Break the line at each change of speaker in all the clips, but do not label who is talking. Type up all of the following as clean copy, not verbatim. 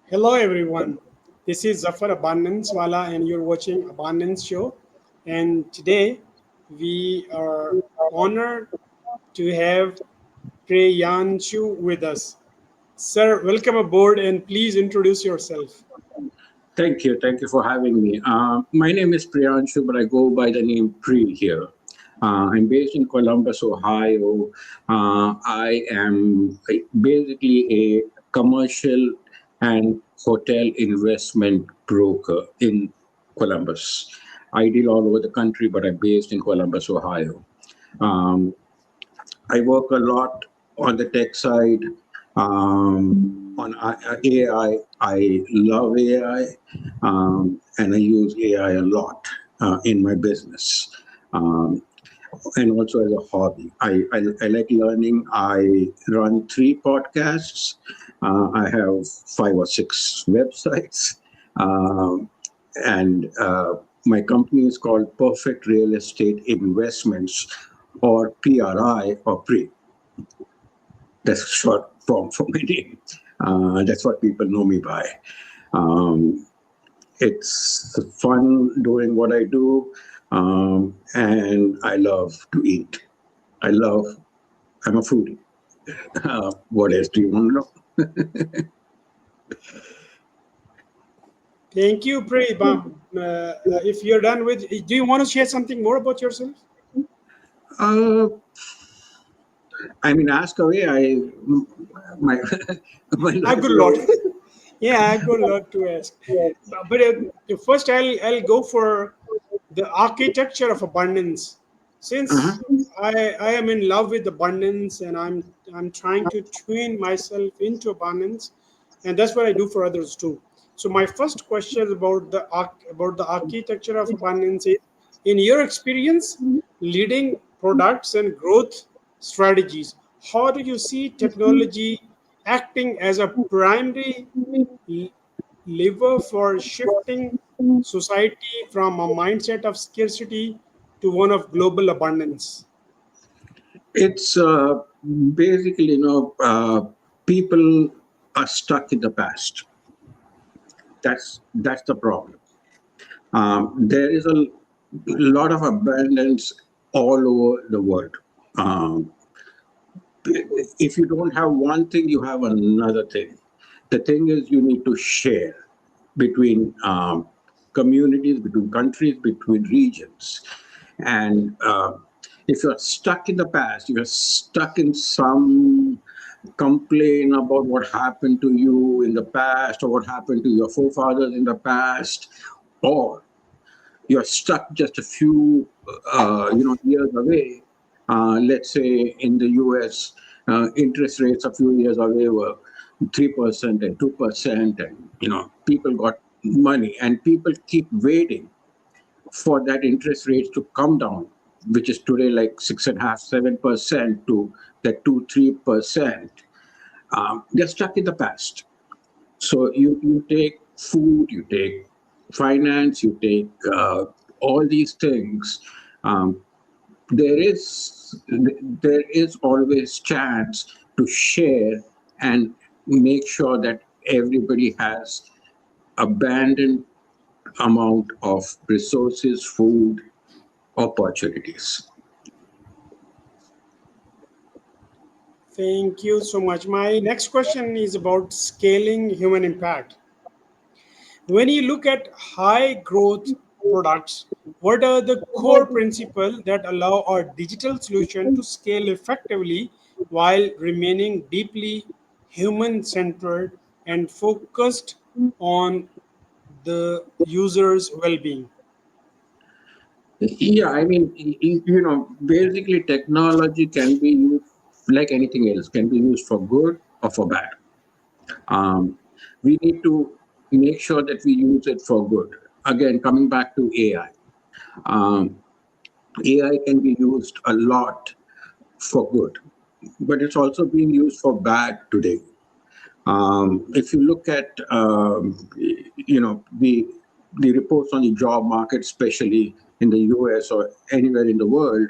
Hello everyone. This is Zafar Abundance Wala and you're watching Abundance Show. And today we are honored to have Preyanshu with us. Sir, welcome aboard and please introduce yourself.
Thank you. Thank you for having me. My name is Priyanshu, but I go by the name Pri here. I'm based in Columbus, Ohio. I am basically a commercial and hotel investment broker in Columbus. I deal all over the country, but I'm based in Columbus, Ohio. Um, I work a lot on the tech side, on AI. I love AI, and I use AI a lot in my business, um, and also as a hobby. I like learning. I run 3 podcasts. I have 5 or 6 websites, um, and my company is called Perfect Real Estate Investments, or PRI, or PRE. That's short form for my name. That's what people know me by. Um, it's fun doing what I do, and I love to eat. I love, I'm a foodie. What else do you want to know?
Thank you, Pre. If you're done with, do you want to share something more about yourself?
Uh, I mean, ask away. My, my
I've
life
got a
is
lot.
over.
Yeah, I've got a lot to ask. But first, I'll go for the architecture of abundance. Since
Uh-huh.
I am in love with abundance and I'm trying to tune myself into abundance, and that's what I do for others too. So my first question about about the architecture of abundance is, in your experience, leading products and growth strategies, how do you see technology acting as a primary l- lever for shifting society from a mindset of scarcity to one of global abundance?
It's basically, people are stuck in the past. That's the problem. There is a lot of abundance all over the world. Um, if you don't have one thing, you have another thing. The thing is, you need to share between communities, between countries, between regions. And if you're stuck in the past, you're stuck in some complain about what happened to you in the past or what happened to your forefathers in the past, or you're stuck just a few years away. Let's say in the US, interest rates a few years away were 3% and 2%, and people got money, and people keep waiting for that interest rates to come down, which is today like 6.5, 7% to that 2, 3%. They're stuck in the past. So you take food, you take finance, you take all these things. Um, there is there is always chance to share and make sure that everybody has abundant amount of resources, food, opportunities.
Thank you so much. My next question is about scaling human impact. When you look at high growth products, what are the core principles that allow our digital solution to scale effectively while remaining deeply human centered and focused on the user's well being?
Yeah, I mean, basically technology can be used like anything else, can be used for good or for bad. Um, we need to make sure that we use it for good. Again, coming back to AI. Um, AI can be used a lot for good, but it's also being used for bad today. If you look at the reports on the job market, especially in the US or anywhere in the world,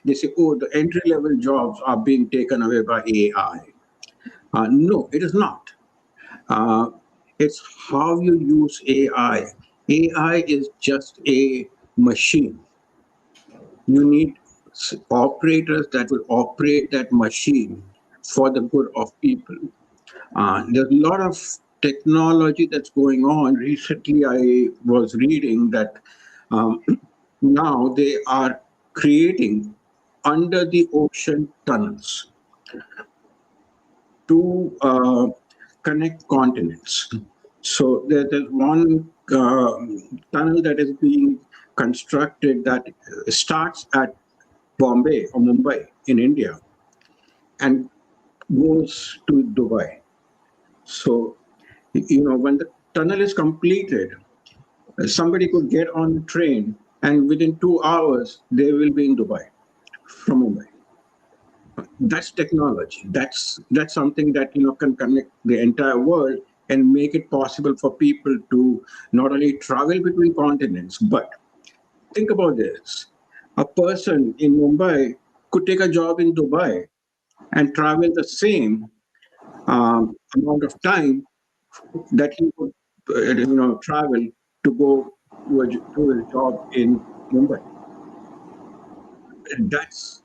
they say, oh, the entry level jobs are being taken away by AI. No, it is not. Uh, It's how you use AI. AI is just a machine. You need operators that will operate that machine for the good of people. There's a lot of technology that's going on. Recently, I was reading that um, now they are creating under the ocean tunnels to connect continents. So there's one tunnel that is being constructed that starts at Bombay or Mumbai in India and goes to Dubai. So, when the tunnel is completed, somebody could get on the train and within 2 hours, they will be in Dubai from Mumbai. That's technology. That's something that can connect the entire world and make it possible for people to not only travel between continents, but think about this. A person in Mumbai could take a job in Dubai and travel the same amount of time that he would travel to go to a job in Mumbai. That's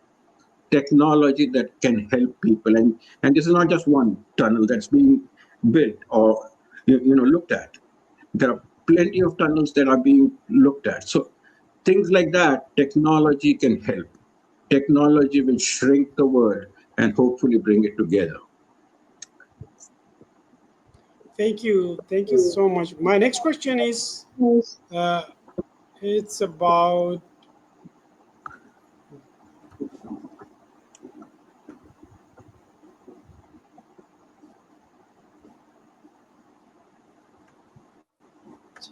technology that can help people, and this is not just one tunnel that's being built or looked at. There are plenty of tunnels that are being looked at. So things like that, technology can help. Technology will shrink the world and hopefully bring it together.
Thank you so much. My next question is, uh, it's about,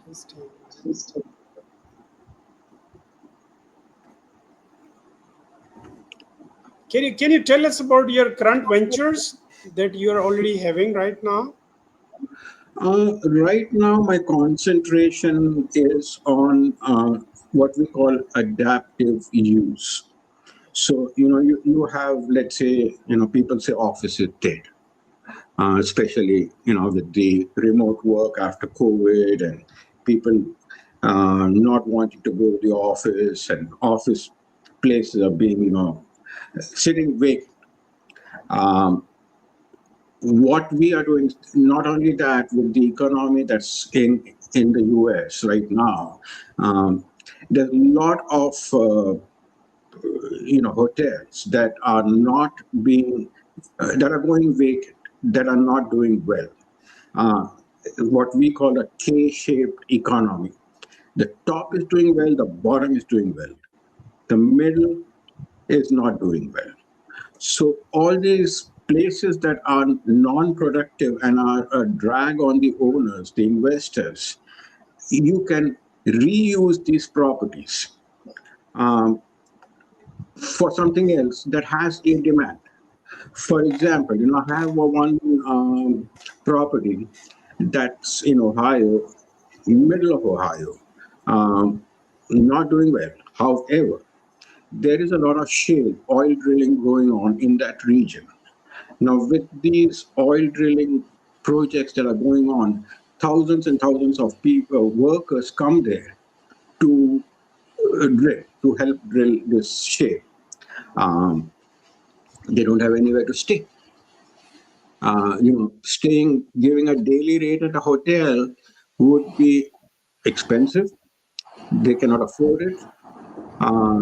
just a minute. Can you tell us about your current ventures that you are already having right now?
Right now, my concentration is on what we call adaptive use. So, you have, let's say, people say office is dead, especially, with the remote work after COVID and people not wanting to go to the office and office places are being, sitting vacant. Um, what we are doing, not only that, with the economy that's in the US right now, there's a lot of hotels that are not being that are going vacant, that are not doing well. Uh, what we call a K-shaped economy. The top is doing well, the bottom is doing well, the middle is not doing well. So all these places that are non-productive and are a drag on the owners, the investors, you can reuse these properties um, for something else that has a demand. For example, I have one property that's in Ohio, middle of Ohio, um, not doing well. However, there is a lot of shale oil drilling going on in that region. Now, with these oil drilling projects that are going on, thousands and thousands of people, workers come there to drill, to help drill this shale. Um, they don't have anywhere to stay. Giving a daily rate at a hotel would be expensive. They cannot afford it.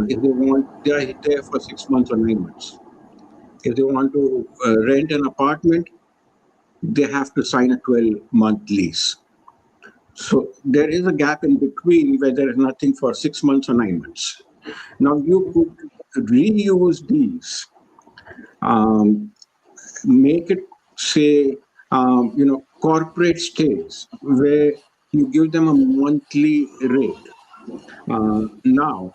If they want, they are there for 6 months or 9 months. If they want to rent an apartment, they have to sign a 12-month lease. So there is a gap in between where there is nothing for 6 months or 9 months. Now you could reuse these, um, make it say, corporate stays where you give them a monthly rate. Now,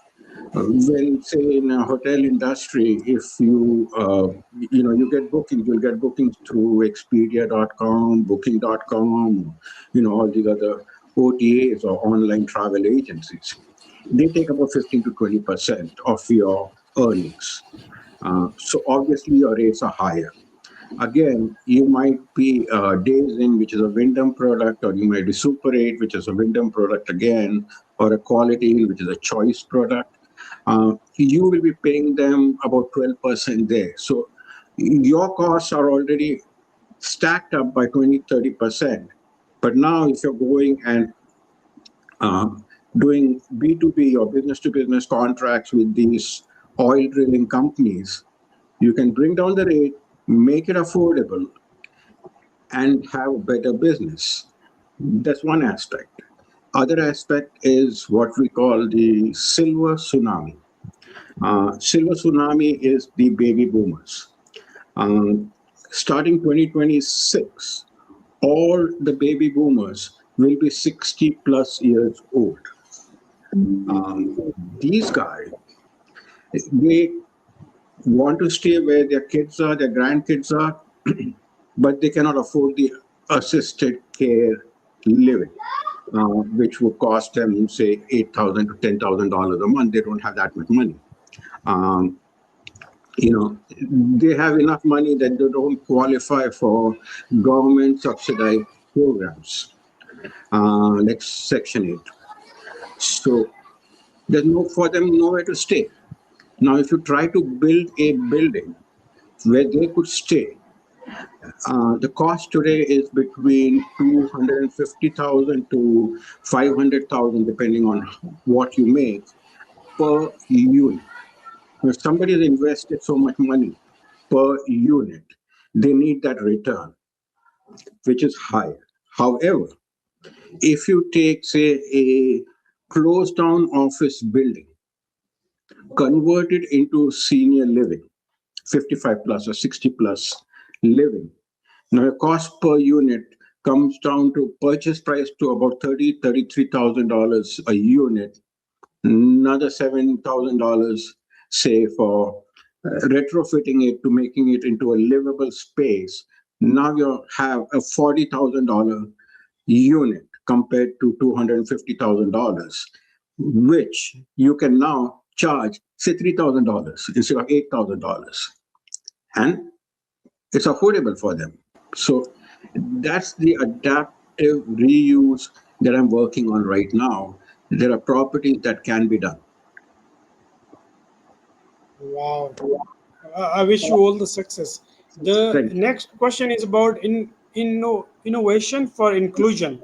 when say in a hotel industry, if you get bookings, you'll get bookings through Expedia.com, Booking.com, all these other OTAs or online travel agencies. They take about 15 to 20% of your earnings. So obviously your rates are higher. Again, you might be Days In, which is a Wyndham product, or you might be Super 8, which is a Wyndham product again, or a Quality Inn, which is a Choice product. You will be paying them about 12% there. So your costs are already stacked up by 20-30%. But now, if you're going and uh, doing B2B or business to business contracts with these oil drilling companies, you can bring down the rate, make it affordable, and have a better business. That's one aspect. Other aspect is what we call the silver tsunami. Silver tsunami is the baby boomers. Um, Starting 2026, all the baby boomers will be 60 plus years old. These guys, they want to stay where their kids are, their grandkids are, but they cannot afford the assisted care living, which would cost them, say, $8,000 to $10,000 a month. They don't have that much money. Um, they have enough money that they don't qualify for government subsidized programs, like Section 8. So there's no for them nowhere to stay. Now, if you try to build a building where they could stay, the cost today is between 250,000 to 500,000, depending on what you make per unit. If somebody has invested so much money per unit, they need that return, which is higher. However, if you take, say, a closed down office building, convert it into senior living, 55 plus or 60 plus living. Now, the cost per unit comes down to purchase price to about $33,000 a unit, another $7,000, say, for retrofitting it to making it into a livable space. Now you have a $40,000 unit compared to $250,000, which you can now charge, say, $3,000 instead of $8,000. And it's affordable for them. So that's the adaptive reuse that I'm working on right now. There are properties that can be done.
Wow. I wish you all the success. The
Thank you.
next question is about innovation for inclusion.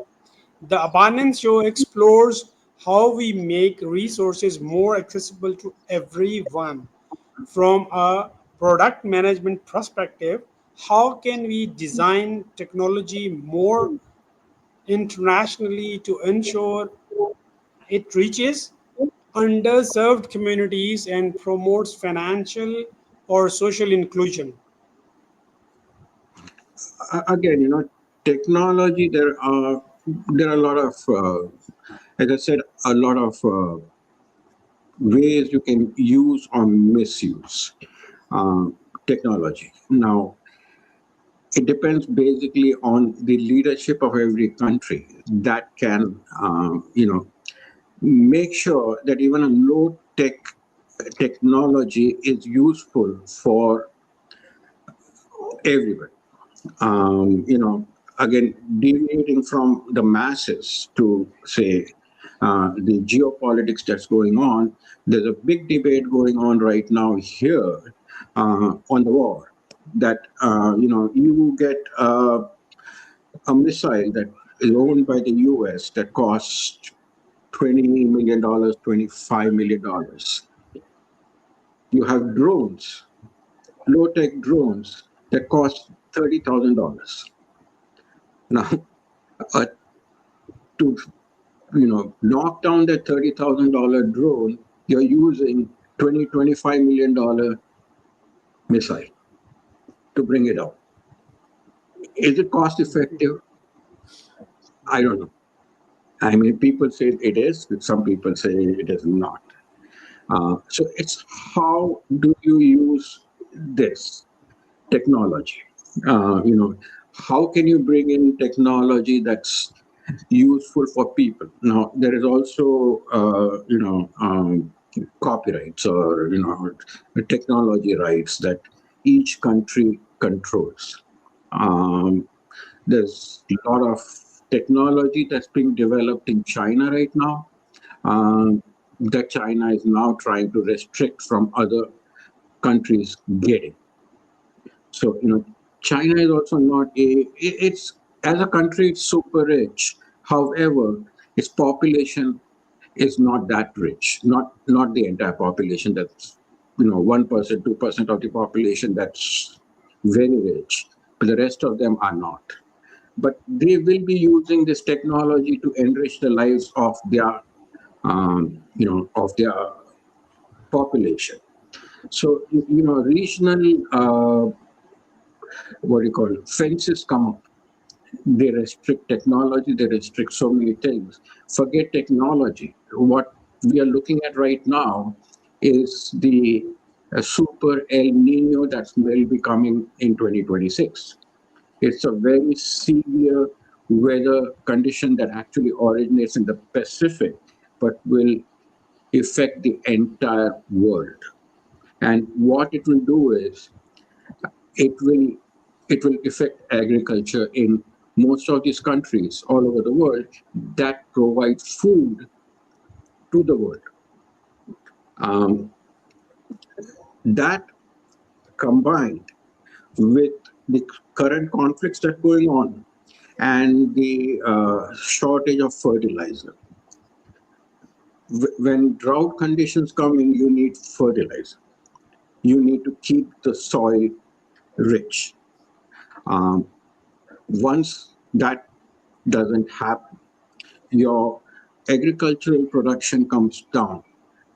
The Abundance Show explores how we make resources more accessible to everyone. From a product management perspective, how can we design technology more internationally to ensure it reaches underserved communities and promotes financial or social inclusion?
Again, technology. There are a lot of, as I said, a lot of ways you can use or misuse uh, technology. Now, it depends basically on the leadership of every country that can, make sure that even a low tech technology is useful for everybody. Again, deviating from the masses to, say, the geopolitics that's going on, there's a big debate going on right now here on the war that, you get a missile that is owned by the US that costs $20 million, $25 million. You have drones, low tech drones that cost $30,000. Now, uh, to knock down that $30,000 drone, you're using $25 million missile to bring it out. Is it cost effective? I don't know. I mean, people say it is, but some people say it is not. So it's how do you use this technology? How can you bring in technology that's useful for people? Now, there is also, copyrights or, technology rights that each country controls. Um, there's a lot of technology that's being developed in China right now, that China is now trying to restrict from other countries getting. So, China is also not it's, as a country, it's super rich. However, its population is not that rich, not the entire population. That's, 1%, 2% of the population that's very rich, but the rest of them are not. But they will be using this technology to enrich the lives of their, population. So, regional, what do you call it, fences come up. They restrict technology, they restrict so many things. Forget technology. What we are looking at right now is the super El Nino that will be coming in 2026. It's a very severe weather condition that actually originates in the Pacific, but will affect the entire world. And what it will do is it will it will affect agriculture in most of these countries all over the world that provide food to the world. Um, that combined with the current conflicts that are going on and the shortage of fertilizer. When drought conditions come in, you need fertilizer. You need to keep the soil rich. Um, Once that doesn't happen, your agricultural production comes down.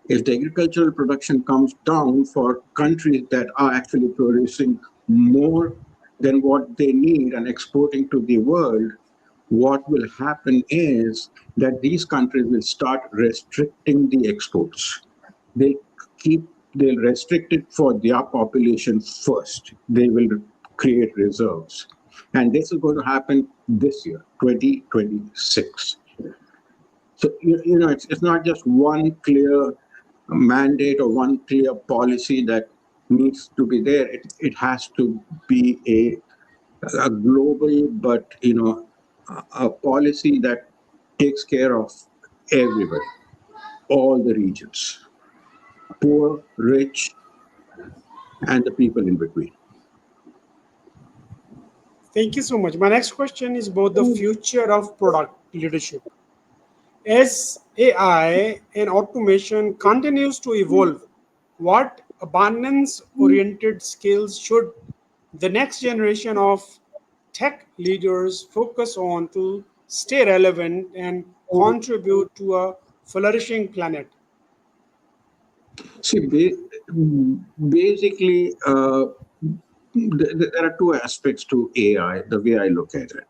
If the agricultural production comes down for countries that are actually producing more than what they need and exporting to the world, what will happen is that these countries will start restricting the exports. They'll keep they'll restrict it for their population first. They will create reserves. And this is going to happen this year, 2026. So, it's not just one clear mandate or one clear policy that needs to be there. It has to be a global, but, a policy that takes care of everybody, all the regions, poor, rich, and the people in between.
Thank you so much. My next question is about the future of product leadership. As AI and automation continues to evolve, what abundance oriented skills should the next generation of tech leaders focus on to stay relevant and contribute to a flourishing planet?
See, basically, there are two aspects to AI, the way I look at it.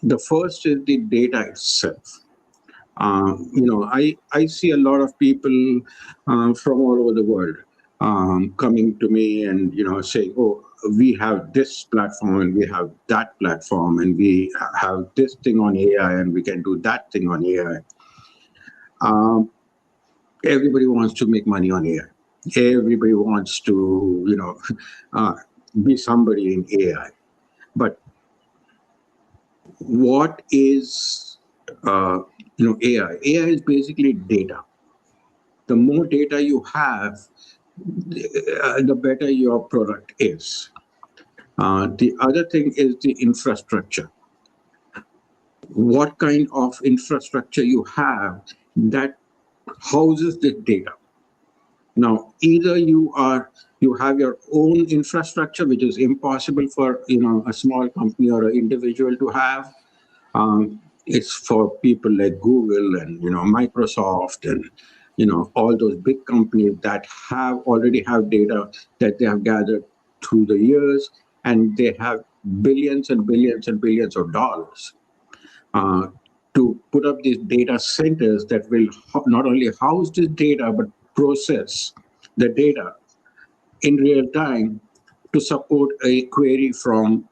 The first is the data itself. I see a lot of people from all over the world coming to me and, saying, oh, we have this platform and we have that platform and we have this thing on AI and we can do that thing on AI. Everybody wants to make money on AI. Everybody wants to, uh, be somebody in AI. But what is, AI? AI is basically data. The more data you have, the better your product is. The other thing is the infrastructure. What kind of infrastructure you have that houses the data? Now, either you have your own infrastructure, which is impossible for a small company or an individual to have. It's for people like Google and Microsoft and all those big companies that already have data that they have gathered through the years, and they have billions and billions and billions of dollars uh, to put up these data centers that will not only house this data but process the data in real time to support a query from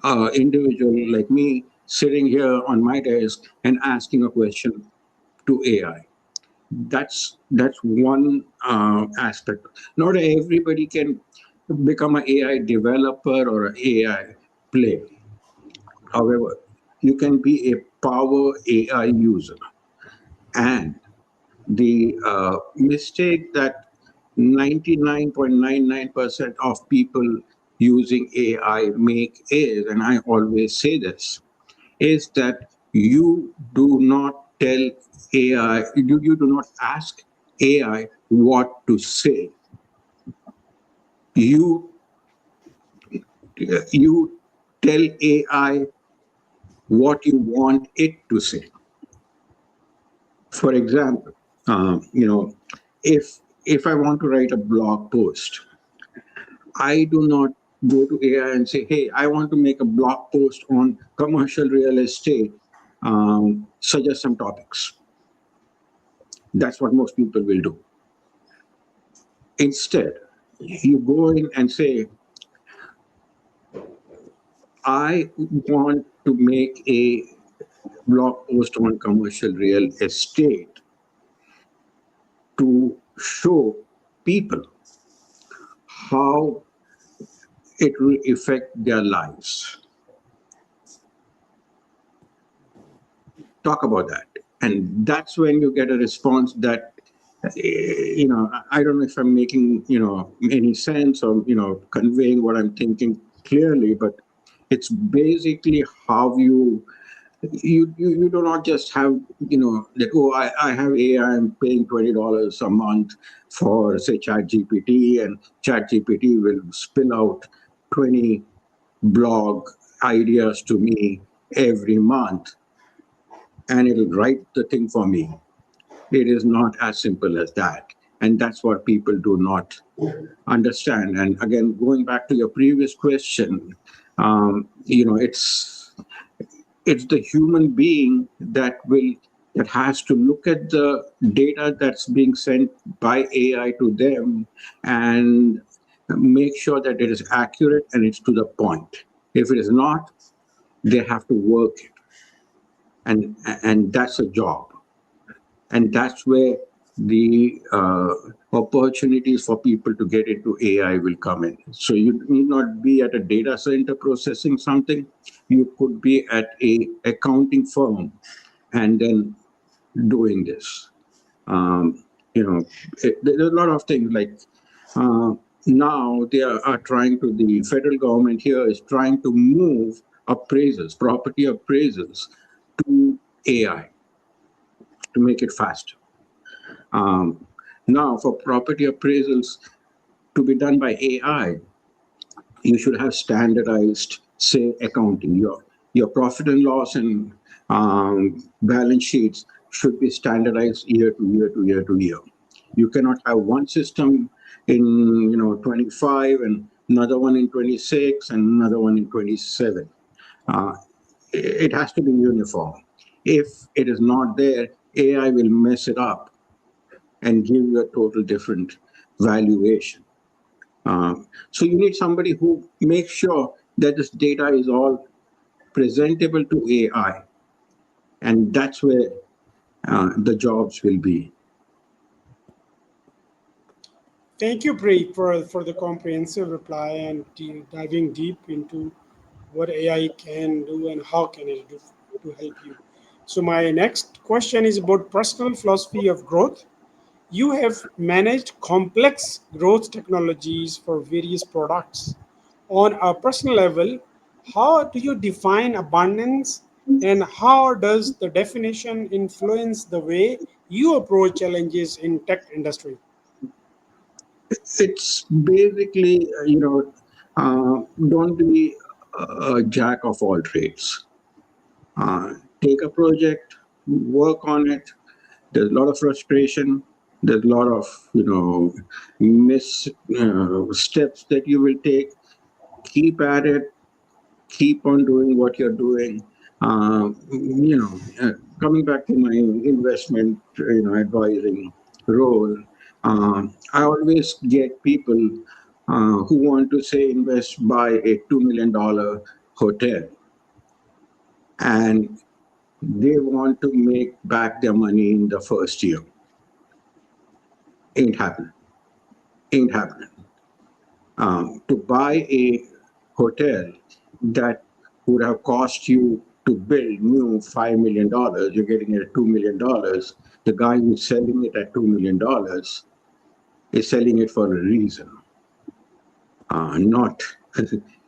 an individual like me sitting here on my desk and asking a question to AI. That's one aspect. Not everybody can become an AI developer or an AI player. However, you can be a power AI user. And the mistake that 99.99% of people using AI make is, and I always say this, is that you do not tell AI, you do not ask AI what to say. You you tell AI what you want it to say. For example, if I want to write a blog post, I do not go to AI and say, "Hey, I want to make a blog post on commercial real estate. Suggest some topics." That's what most people will do. Instead, you go in and say, "I want to make a blog post on commercial real estate to show people how it will affect their lives. Talk about that." And that's when you get a response that, I don't know if I'm making, any sense or, conveying what I'm thinking clearly, but it's basically how you do not just have, that, oh, I have AI, I'm paying $20 a month for, say, ChatGPT, and ChatGPT will spill out 20 blog ideas to me every month, and it'll write the thing for me. It is not as simple as that. And that's what people do not understand. And again, going back to your previous question, it's the human being that has to look at the data that's being sent by AI to them and make sure that it is accurate and it's to the point. If it is not, they have to work it, and that's a job, and that's where the opportunities for people to get into AI will come in. So you need not be at a data center processing something. You could be at a accounting firm and then doing this. Um, there's a lot of things like uh, now they are trying to, the federal government here is trying to move appraisals, property appraisals to AI to make it faster. Um, Now, for property appraisals to be done by AI, you should have standardized, say, accounting. Your profit and loss and balance sheets should be standardized year to year to year to year. You cannot have one system in 25 and another one in 26 and another one in 27. Uh, it has to be uniform. If it is not there, AI will mess it up and give you a total different valuation. So you need somebody who makes sure that this data is all presentable to AI, and that's where the jobs will be.
Thank you, Preet, for the comprehensive reply and diving deep into what AI can do and how can it do to help you. So my next question is about personal philosophy of growth. You have managed complex growth technologies for various products. On a personal level, how do you define abundance, and how does the definition influence the way you approach challenges in tech industry?
It's basically, don't be a jack of all trades. Take a project, work on it. There's a lot of frustration. There's a lot of, miss steps that you will take. Keep at it, keep on doing what you're doing. Coming back to my investment, advising role, I always get people who want to say invest buy a $2 million hotel, and they want to make back their money in the first year. Ain't happening. Ain't happening. To buy a hotel that would have cost you to build new $5 million, you're getting it at $2 million. The guy who's selling it at $2 million is selling it for a reason, not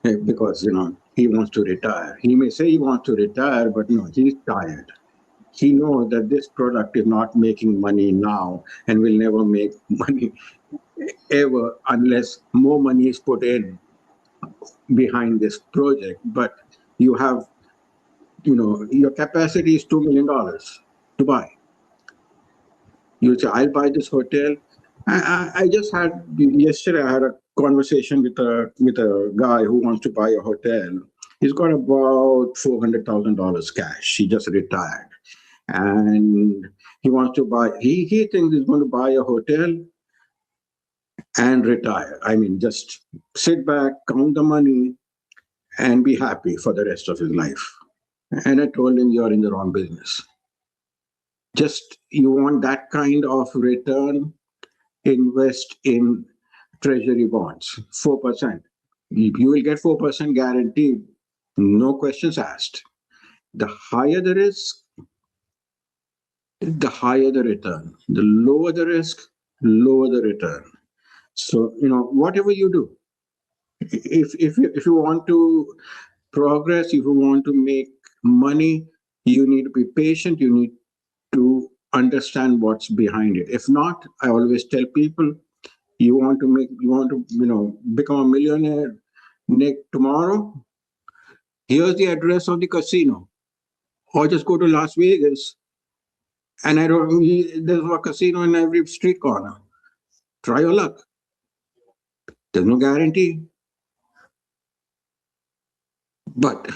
because he wants to retire. He may say he wants to retire, but no, he's tired. He knows that this product is not making money now and will never make money ever unless more money is put in behind this project. But you have, your capacity is $2 million to buy. You say, I'll buy this hotel. I just had yesterday. I had a conversation with a guy who wants to buy a hotel. He's got about $400,000 cash. He just retired, and he wants to buy. He thinks he's going to buy a hotel and retire. I mean, just sit back, count the money, and be happy for the rest of his life. And I told him, you're in the wrong business. Just you want that kind of return, invest in treasury bonds, 4%. You will get 4% guaranteed, no questions asked. The higher the risk, the higher the return. The lower the risk, lower the return. So, whatever you do, if you want to progress, if you want to make money, you need to be patient. You need to understand what's behind it. If not, I always tell people, you want to become a millionaire tomorrow. Here's the address of the casino, or just go to Las Vegas, and there's a casino in every street corner. Try your luck. There's no guarantee, but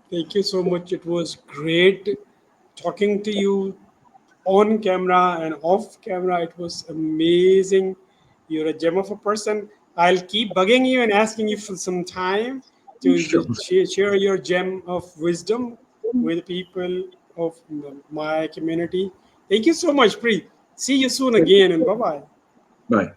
Thank you so much. It was great talking to you on camera and off camera. It was amazing. You're a gem of a person. I'll keep bugging you and asking you for some time to
sure.
share your gem of wisdom with people of my community. Thank you so much, Preet. See you soon again, and bye bye.
Bye.